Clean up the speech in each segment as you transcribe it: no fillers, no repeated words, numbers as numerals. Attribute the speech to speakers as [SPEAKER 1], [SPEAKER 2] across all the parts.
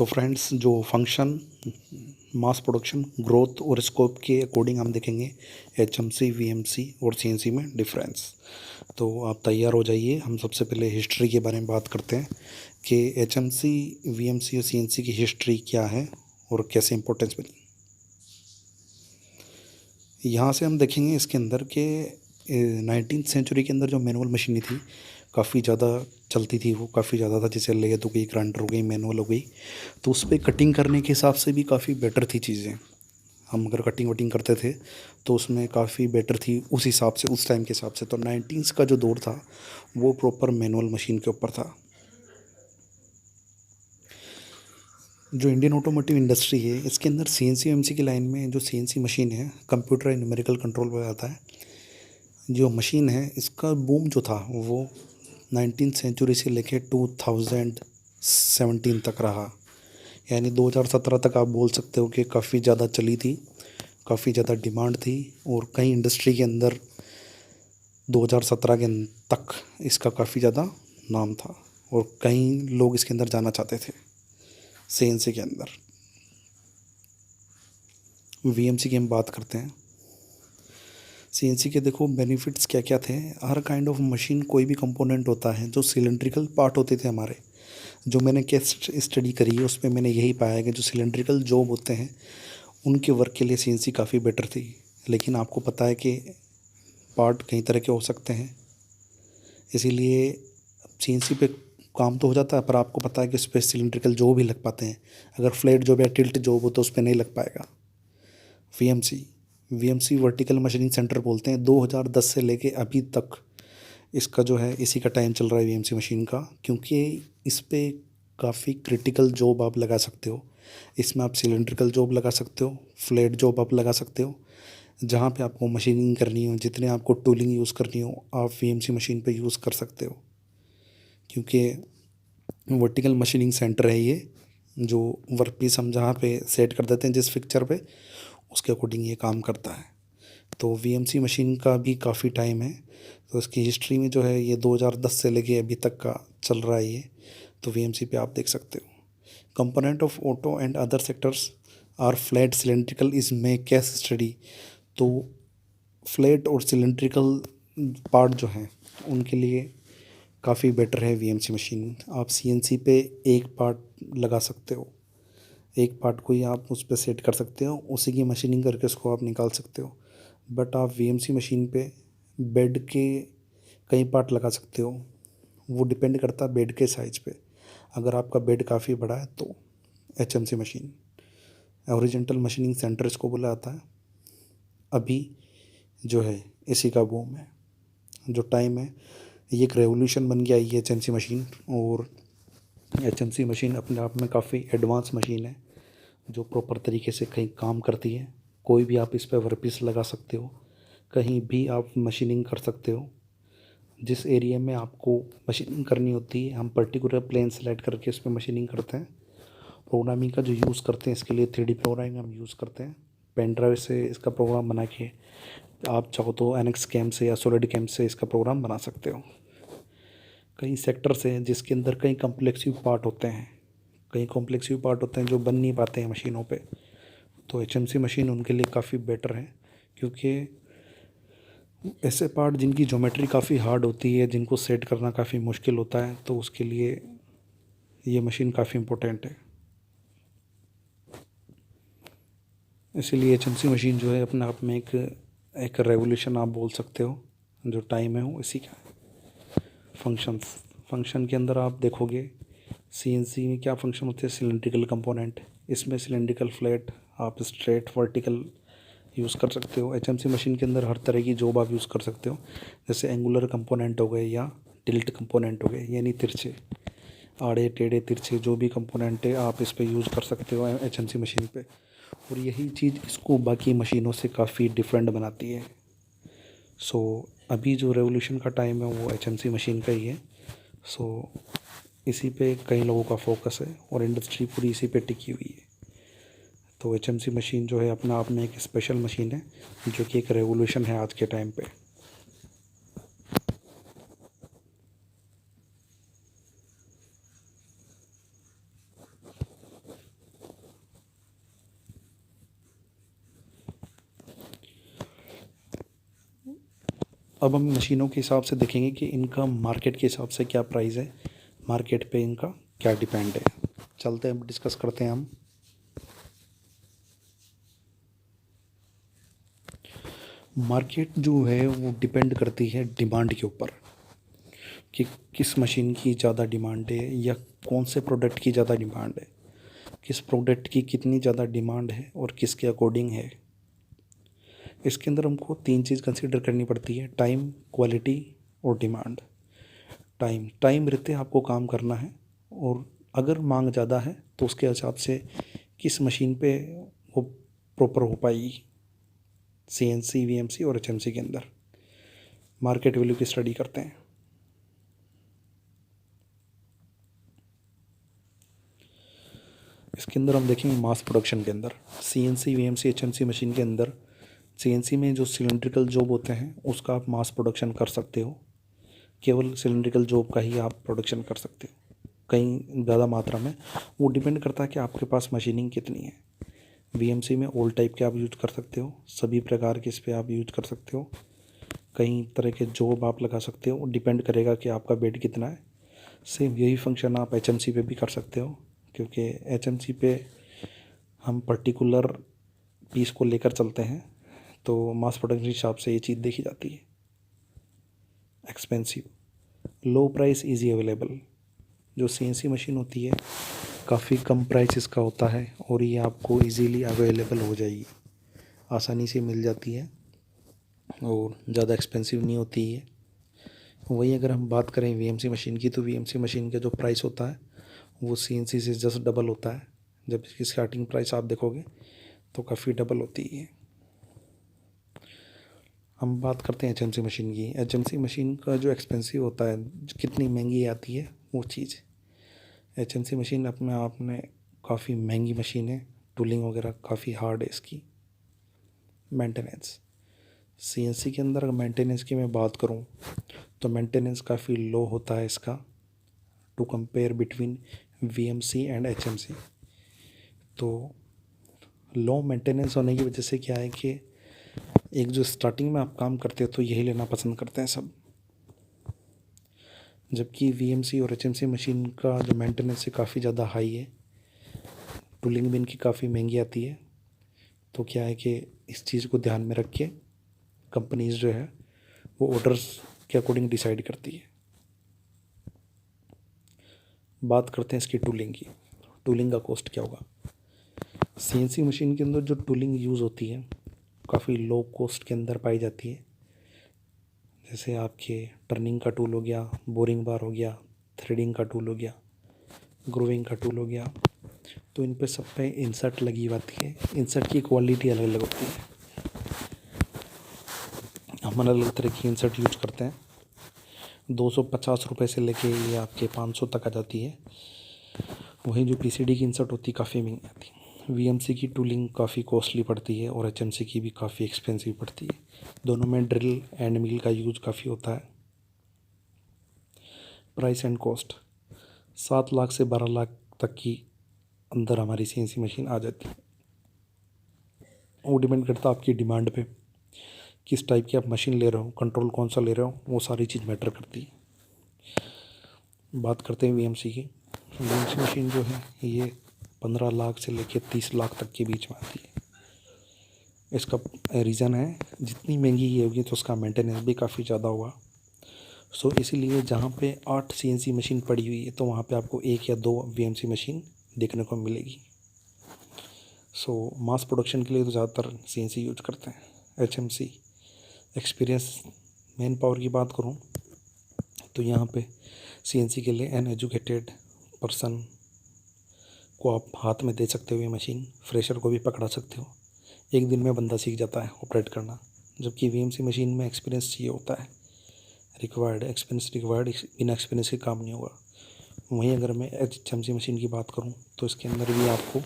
[SPEAKER 1] Friends, जो function, mass production, growth और scope के अकॉर्डिंग हम देखेंगे एचएमसी, वीएमसी और सीएनसी में डिफरेंस। तो आप तैयार हो जाइए। हम सबसे पहले हिस्ट्री के बारे में बात करते हैं कि एचएमसी, वीएमसी और सीएनसी की हिस्ट्री क्या है और कैसे इंपॉर्टेंस मिली। यहाँ से हम देखेंगे इसके अंदर के 19th सेंचुरी के अंदर जो मैनुअल मशीनें थी काफ़ी ज़्यादा चलती थी, वो काफ़ी ज़्यादा था। जैसे लेथ हो गई, ग्राइंडर हो गई, मैनुअल हो गई, तो उस पर कटिंग करने के हिसाब से भी काफ़ी बेटर थी चीज़ें। हम अगर कटिंग वटिंग करते थे तो उसमें काफ़ी बेटर थी उस हिसाब से, उस टाइम के हिसाब से। तो 19th का जो दौर था वो प्रॉपर मैनुअल मशीन के ऊपर था। जो इंडियन ऑटोमोटिव इंडस्ट्री है इसके अंदर सीएनसी एमसी की लाइन में जो सीएनसी मशीन है, कंप्यूटर एंड न्यूमेरिकल कंट्रोल पर आता है। जो मशीन है इसका बूम जो था वो 19th सेंचुरी से लेके 2017 तक रहा। यानी 2017 तक आप बोल सकते हो कि काफ़ी ज़्यादा चली थी, काफ़ी ज़्यादा डिमांड थी। और कई इंडस्ट्री के अंदर 2017 के तक इसका काफ़ी ज़्यादा नाम था और कई लोग इसके अंदर जाना चाहते थे। सीएनसी के अंदर वीएमसी की हम बात करते हैं। सीएनसी के देखो बेनिफिट्स क्या क्या थे। हर काइंड ऑफ मशीन, कोई भी कंपोनेंट होता है जो सिलेंड्रिकल पार्ट होते थे हमारे, जो मैंने केस स्टडी करी है उसमें मैंने यही पाया कि जो सिलेंड्रिकल जॉब होते हैं उनके वर्क के लिए सीएनसी काफ़ी बेटर थी। लेकिन आपको पता है कि पार्ट कई तरह के हो सकते हैं, इसीलिए सीएनसी पे काम तो हो जाता है, पर आपको पता है कि उस पर सिलेंड्रिकल जॉब ही लग पाते हैं। अगर फ्लैट जॉब या टिल्ट जॉब हो तो उस पर नहीं लग पाएगा। VMC VMC vertical machining centre बोलते हैं। 2010 से लेके अभी तक इसका जो है इसी का टाइम चल रहा है वीएमसी मशीन का, क्योंकि इस पे काफ़ी क्रिटिकल जॉब आप लगा सकते हो। इसमें आप सिलेंड्रिकल जॉब लगा सकते हो, फ्लैट जॉब आप लगा सकते हो। जहाँ पे आपको मशीनिंग करनी हो, जितने आपको टूलिंग यूज़ करनी हो, आप वीएमसी मशीन पे यूज़ कर सकते हो, क्योंकि वर्टिकल मशीनिंग सेंटर है ये। जो वर्क पीस हम जहाँ पे सेट कर देते हैं जिस फिक्चर पे, उसके अकॉर्डिंग ये काम करता है। तो वीएमसी मशीन का भी काफ़ी टाइम है। तो इसकी हिस्ट्री में जो है ये 2010 से लेके अभी तक का चल रहा है ये। तो वीएमसी पे आप देख सकते हो। Component of auto and other sectors are flat cylindrical is में केस स्टडी। तो फ्लैट और सिलेंड्रिकल पार्ट जो हैं उनके लिए काफ़ी बेटर है वीएमसी मशीन। आप सीएनसी पे एक पार्ट लगा सकते हो, एक पार्ट को ही आप उस पर सेट कर सकते हो, उसी की मशीनिंग करके उसको आप निकाल सकते हो। बट आप वीएमसी मशीन पे बेड के कई पार्ट लगा सकते हो। वो डिपेंड करता है बेड के साइज़ पे। अगर आपका बेड काफ़ी बड़ा है तो HMC machine, horizontal machining centre इसको बोला जाता है। अभी जो है इसी का बूम है, जो टाइम है, ये एक रेवोल्यूशन बन गया ये एचएमसी मशीन। और एचएमसी मशीन अपने आप में काफ़ी एडवांस मशीन है जो प्रॉपर तरीके से कहीं काम करती है। कोई भी आप इस पर वर्कपीस लगा सकते हो, कहीं भी आप मशीनिंग कर सकते हो। जिस एरिया में आपको मशीनिंग करनी होती है हम पर्टिकुलर प्लेन सेलेक्ट करके इस पर मशीनिंग करते हैं। प्रोग्रामिंग का जो यूज़ करते हैं इसके लिए 3D प्रोग्रामिंग हम यूज़ करते हैं। पेन ड्राइव से इसका प्रोग्राम बना के आप चाहो तो एनएक्स कैम से या सॉलिड कैम से इसका प्रोग्राम बना सकते हो। कई सेक्टर्स हैं जिसके अंदर कई कॉम्प्लेक्सिव पार्ट होते हैं, कई कॉम्प्लेक्सिव पार्ट होते हैं जो बन नहीं पाते हैं मशीनों पे। तो एचएमसी मशीन उनके लिए काफ़ी बेटर है, क्योंकि ऐसे पार्ट जिनकी ज्योमेट्री काफ़ी हार्ड होती है, जिनको सेट करना काफ़ी मुश्किल होता है, तो उसके लिए ये मशीन काफ़ी इम्पोर्टेंट है। इसीलिए एचएमसी मशीन जो है अपने आप में एक रेवोल्यूशन आप बोल सकते हो। जो टाइम है वो इसी का है। फंक्शन के अंदर आप देखोगे सीएनसी में क्या फंक्शन होते हैं। सिलेंड्रिकल कंपोनेंट, इसमें सिलेंड्रिकल फ्लैट, आप स्ट्रेट वर्टिकल यूज़ कर सकते हो। एचएमसी मशीन के अंदर हर तरह की जॉब आप यूज़ कर सकते हो, जैसे एंगुलर कंपोनेंट हो गए या टिल्ट कंपोनेंट हो गए, यानी तिरछे, आड़े टेढ़े तिरछे जो भी कंपोनेंट है आप इस पर यूज़ कर सकते हो एचएमसी मशीन पे। और यही चीज़ इसको बाकी मशीनों से काफ़ी डिफरेंट बनाती है। सो अभी जो रेवोल्यूशन का टाइम है वो एचएमसी मशीन का ही है। सो इसी पे कई लोगों का फोकस है और इंडस्ट्री पूरी इसी पे टिकी हुई है। तो एचएमसी मशीन जो है अपना आप में एक स्पेशल मशीन है, जो कि एक रेवोल्यूशन है आज के टाइम पे। अब हम मशीनों के हिसाब से देखेंगे कि इनका मार्केट के हिसाब से क्या प्राइस है, मार्केट पे इनका क्या डिपेंड है। चलते हैं, डिस्कस करते हैं हम। मार्केट जो है वो डिपेंड करती है डिमांड के ऊपर, कि किस मशीन की ज़्यादा डिमांड है या कौन से प्रोडक्ट की ज़्यादा डिमांड है, किस प्रोडक्ट की कितनी ज़्यादा डिमांड है और किसके अकॉर्डिंग है। इसके अंदर हमको तीन चीज़ कंसीडर करनी पड़ती है: टाइम, क्वालिटी और डिमांड। टाइम रहते आपको काम करना है, और अगर मांग ज़्यादा है तो उसके हिसाब से किस मशीन पे वो प्रॉपर हो पाएगी। सीएनसी, वीएमसी और एचएमसी के अंदर मार्केट वैल्यू की स्टडी करते हैं। इसके अंदर हम देखेंगे मास प्रोडक्शन के अंदर सीएनसी, वीएमसी, एचएमसी मशीन के अंदर सीएनसी में जो सिलेंड्रिकल जॉब होते हैं उसका आप मास प्रोडक्शन कर सकते हो। केवल सिलेंड्रिकल जॉब का ही आप प्रोडक्शन कर सकते हो कहीं ज़्यादा मात्रा में। वो डिपेंड करता है कि आपके पास मशीनिंग कितनी है। वीएमसी में ऑल टाइप के आप यूज कर सकते हो, सभी प्रकार के इस पर आप यूज कर सकते हो, कई तरह के जॉब आप लगा सकते हो। डिपेंड करेगा कि आपका बेड कितना है। सेम यही फंक्शन आप एचएमसी पे भी कर सकते हो, क्योंकि एचएमसी पे हम पर्टिकुलर पीस को लेकर चलते हैं, तो मास प्रोडक्शन के हिसाब से ये चीज़ देखी जाती है। एक्सपेंसिव, लो प्राइस, इजी अवेलेबल। जो सीएनसी मशीन होती है काफ़ी कम प्राइस इसका होता है, और ये आपको इजीली अवेलेबल हो जाएगी, आसानी से मिल जाती है और ज़्यादा एक्सपेंसिव नहीं होती है। वही अगर हम बात करें वीएमसी मशीन की, तो वीएमसी मशीन का जो प्राइस होता है वो सीएनसी से जस्ट डबल होता है। जब इसकी स्टार्टिंग प्राइस आप देखोगे तो काफ़ी डबल होती है। हम बात करते हैं एचएमसी मशीन की। एचएमसी मशीन का जो एक्सपेंसिव होता है, कितनी महंगी आती है वो चीज़। एचएमसी मशीन अपने आप में काफ़ी महंगी मशीन है, टूलिंग वगैरह काफ़ी हार्ड है इसकी। मेंटेनेंस, सीएनसी के अंदर अगर मेंटेनेंस की मैं बात करूं तो मेंटेनेंस काफ़ी लो होता है इसका, to compare between VMC and HMC. तो लो मेंटेनेंस होने की वजह से क्या है कि एक जो स्टार्टिंग में आप काम करते हो तो यही लेना पसंद करते हैं सब, जबकि वीएमसी और एचएमसी मशीन का जो मेंटेनेंस है काफ़ी ज़्यादा हाई है, टूलिंग भी इनकी काफ़ी महंगी आती है। तो क्या है कि इस चीज़ को ध्यान में रख के कंपनीज जो है वो ऑर्डर्स के अकॉर्डिंग डिसाइड करती है। बात करते हैं इसकी टूलिंग की। टूलिंग का कॉस्ट क्या होगा। सीएनसी मशीन के अंदर जो टूलिंग यूज़ होती है काफ़ी लो कॉस्ट के अंदर पाई जाती है। जैसे आपके टर्निंग का टूल हो गया, बोरिंग बार हो गया, थ्रेडिंग का टूल हो गया, ग्रूविंग का टूल हो गया। तो इन पे सब पे इंसर्ट लगी होती है। इंसर्ट की क्वालिटी अलग अलग होती है, हम अलग अलग तरह की इंसर्ट यूज करते हैं। 250 रुपये से लेके ये आपके 500 तक आ जाती है। वहीं जो पीसीडी की इंसर्ट होती है काफ़ी महंगी आती है। वीएमसी की टूलिंग काफ़ी कॉस्टली पड़ती है और एचएमसी की भी काफ़ी एक्सपेंसिव पड़ती है। दोनों में ड्रिल एंड मिल का यूज काफ़ी होता है। प्राइस एंड कॉस्ट, 7 लाख से 12 लाख तक की अंदर हमारी सीएनसी मशीन आ जाती है। वो डिपेंड करता है आपकी डिमांड पे, किस टाइप की आप मशीन ले रहे हो, कंट्रोल कौन सा ले रहे हो, वो सारी चीज़ मैटर करती है। बात करते हैं वीएमसी की। वीएमसी मशीन जो है ये 15 लाख से लेकर 30 लाख तक के बीच में आती है। इसका रीज़न है जितनी महंगी ये होगी तो उसका मेंटेनेंस भी काफ़ी ज़्यादा होगा। सो इसीलिए जहाँ पे 8 सीएनसी मशीन पड़ी हुई है तो वहाँ पे आपको 1 या 2 वीएमसी मशीन देखने को मिलेगी। सो मास प्रोडक्शन के लिए तो ज़्यादातर सीएनसी यूज करते हैं। एचएमसी, एक्सपीरियंस, मैन पावर की बात करूँ तो यहाँ पे सीएनसी के लिए अनएजुकेटेड पर्सन को आप हाथ में दे सकते हो ये मशीन, फ्रेशर को भी पकड़ा सकते हो, एक दिन में बंदा सीख जाता है ऑपरेट करना। जबकि वीएमसी मशीन में एक्सपीरियंस चाहिए होता है, रिक्वायर्ड एक्सपीरियंस रिक्वायर्ड, बिना एक्सपीरियंस के काम नहीं होगा। वहीं अगर मैं एचएमसी मशीन की बात करूँ तो इसके अंदर भी आपको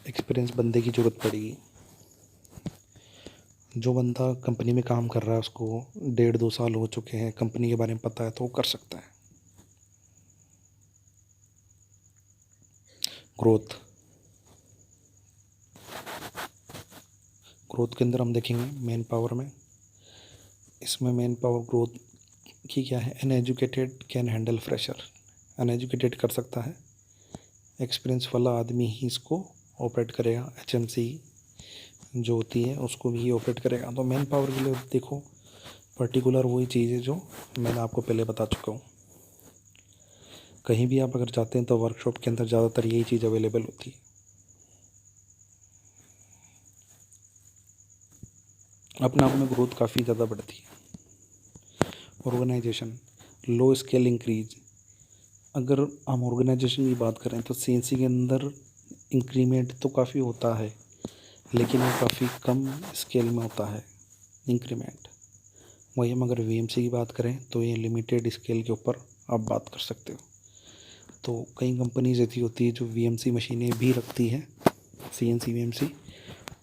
[SPEAKER 1] एक्सपीरियंस बंदे की ज़रूरत पड़ेगी। जो बंदा कंपनी में काम कर रहा है उसको 1.5-2 साल हो चुके हैं, कंपनी के बारे में पता है तो वो कर सकता है। ग्रोथ, ग्रोथ के अंदर हम देखेंगे मेन पावर में इसमें मैन पावर ग्रोथ की क्या है, uneducated can handle fresher, uneducated कर सकता है, एक्सपीरियंस वाला आदमी ही इसको ऑपरेट करेगा, एचएमसी जो होती है उसको भी ऑपरेट करेगा। तो मैन पावर के लिए देखो पर्टिकुलर वही चीज़ है जो मैंने आपको पहले बता चुका हूँ। कहीं भी आप अगर जाते हैं तो वर्कशॉप के अंदर ज़्यादातर यही चीज़ अवेलेबल होती है। अपने आप में ग्रोथ काफ़ी ज़्यादा बढ़ती है। ऑर्गेनाइजेशन, लो स्केल इंक्रीज, अगर हम ऑर्गेनाइजेशन की बात करें तो सीएनसी के अंदर इंक्रीमेंट तो काफ़ी होता है, लेकिन वो काफ़ी कम स्केल में होता है इंक्रीमेंट। वही हम अगर वीएमसी की बात करें तो ये लिमिटेड स्केल के ऊपर आप बात कर सकते हो। तो कई कंपनीज ऐसी होती है जो वीएमसी मशीनें भी रखती है, सीएनसी वीएमसी,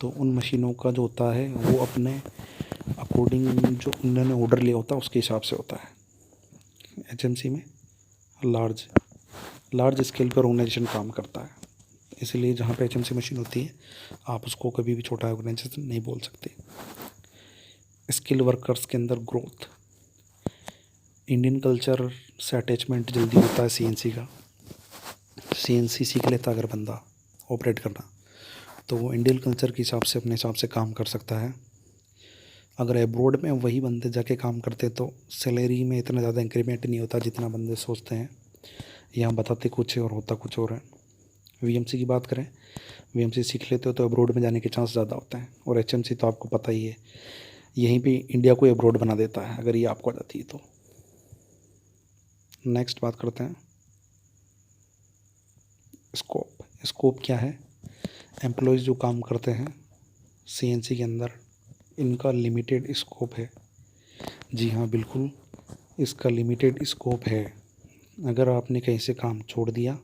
[SPEAKER 1] तो उन मशीनों का जो होता है वो अपने अकॉर्डिंग जो उन्होंने ऑर्डर लिया होता है उसके हिसाब से होता है। एचएमसी में लार्ज स्केल पर ऑर्गेनाइजेशन काम करता है, इसलिए जहाँ पे एचएमसी मशीन होती है आप उसको कभी भी छोटा ऑर्गेनाइजेशन नहीं बोल सकते। स्किल वर्कर्स के अंदर ग्रोथ, इंडियन कल्चर से अटैचमेंट जल्दी होता है सीएनसी का। सीएनसी सीख लेता अगर बंदा ऑपरेट करना तो वो इंडियन कल्चर के हिसाब से अपने हिसाब से काम कर सकता है। अगर अब्रॉड में वही बंदे जाके काम करते तो सैलरी में इतना ज़्यादा इंक्रीमेंट नहीं होता जितना बंदे सोचते हैं। यहाँ बताते कुछ है और होता कुछ और है। वीएमसी की बात करें, वीएमसी सीख लेते हो तो अब्रॉड में जाने के चांस ज़्यादा होते हैं, और एचएमसी तो आपको पता ही है यहीं पे इंडिया को अब्रॉड बना देता है अगर ये आपको आ जाती है तो। नेक्स्ट बात करते हैं स्कोप। स्कोप क्या है, एम्प्लॉयज़ जो काम करते हैं सीएनसी के अंदर इनका लिमिटेड स्कोप है। जी हाँ बिल्कुल, इसका लिमिटेड स्कोप है। अगर आपने कहीं से काम छोड़ दिया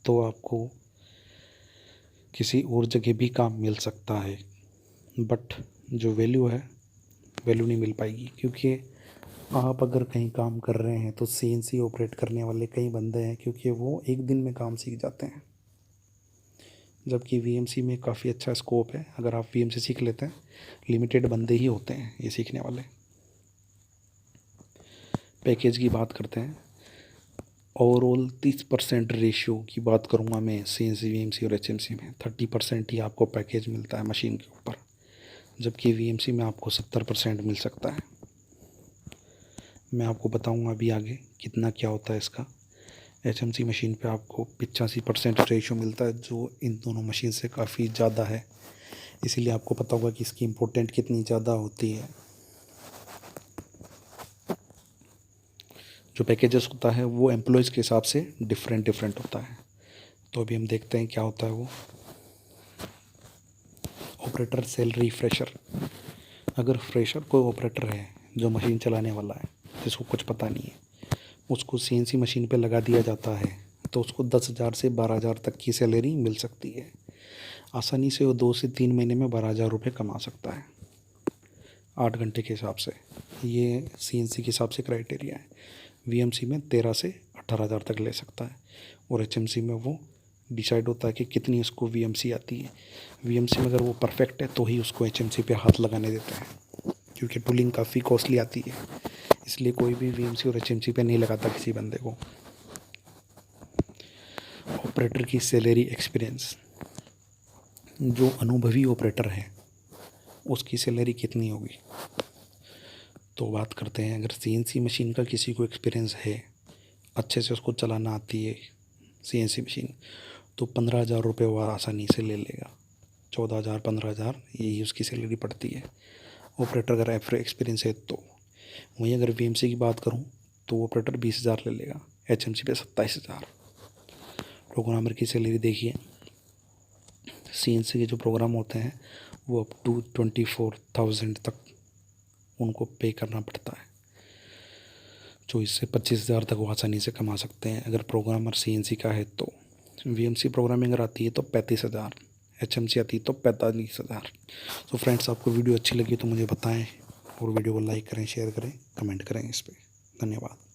[SPEAKER 1] तो आपको किसी और जगह भी काम मिल सकता है, बट जो वैल्यू है वैल्यू नहीं मिल पाएगी, क्योंकि आप अगर कहीं काम कर रहे हैं तो सीएनसी ऑपरेट करने वाले कई बंदे हैं, क्योंकि वो एक दिन में काम सीख जाते हैं, जबकि वीएमसी में काफ़ी अच्छा स्कोप है। अगर आप वीएमसी सीख लेते हैं, लिमिटेड बंदे ही होते हैं ये सीखने वाले। पैकेज की बात करते हैं, ओवरऑल 30% रेशियो की बात करूँगा मैं सीएनसी वीएमसी और एचएमसी में। 30% ही आपको पैकेज मिलता है मशीन के ऊपर, जबकि वीएमसी में आपको 70% मिल सकता है। मैं आपको बताऊंगा अभी आगे कितना क्या होता है इसका। एचएमसी मशीन पे आपको 85% रेशियो मिलता है, जो इन दोनों मशीन से काफ़ी ज़्यादा है, इसीलिए आपको पता होगा कि इसकी इम्पोर्टेंट कितनी ज़्यादा होती है। जो पैकेजेस होता है वो एम्प्लॉयज़ के हिसाब से डिफरेंट होता है। तो अभी हम देखते हैं क्या होता है वो। ऑपरेटर सैलरी फ्रेशर, अगर फ्रेशर कोई ऑपरेटर है जो मशीन चलाने वाला है, जिसको कुछ पता नहीं है, उसको सीएनसी मशीन पे लगा दिया जाता है तो उसको 10,000 से 12,000 तक की सैलरी मिल सकती है। आसानी से वो 2 से 3 महीने में 12,000 रुपये कमा सकता है 8 घंटे के हिसाब से। ये सीएनसी के हिसाब से क्राइटेरिया है। वीएमसी में 13 से 18,000 तक ले सकता है, और एचएमसी में वो डिसाइड होता है कि कितनी उसको वीएमसी आती है। वीएमसी में अगर वो परफेक्ट है तो ही उसको एचएमसी पे हाथ लगाने देते हैं, क्योंकि टूलिंग काफ़ी कॉस्टली आती है, इसलिए कोई भी वीएमसी और एचएमसी पे नहीं लगाता किसी बंदे को। ऑपरेटर की सैलरी एक्सपीरियंस, जो अनुभवी ऑपरेटर है उसकी सैलरी कितनी होगी। तो बात करते हैं, अगर सीएनसी मशीन का किसी को एक्सपीरियंस है, अच्छे से उसको चलाना आती है सीएनसी मशीन, तो 15,000 रुपये वो आसानी से ले लेगा। 14,000 15,000 यही उसकी सैलरी पड़ती है ऑपरेटर अगर एक्सपीरियंस है तो। वहीं अगर वीएमसी की बात करूं तो ऑपरेटर 20,000 ले लेगा, एचएमसी पे 27,000। प्रोग्रामर की सैलरी देखिए, सीएनसी के जो प्रोग्राम होते हैं वो अप टू 24,000 तक उनको पे करना पड़ता है। 24 से 25,000 तक वो आसानी से कमा सकते हैं अगर प्रोग्रामर सीएनसी का है तो। वीएमसी प्रोग्रामिंग अगर आती है तो 35,000, एचएमसी आती है तो 45,000। तो फ्रेंड्स, आपको वीडियो अच्छी लगी तो मुझे बताएं, और वीडियो को लाइक करें, शेयर करें, कमेंट करें इस पर। धन्यवाद।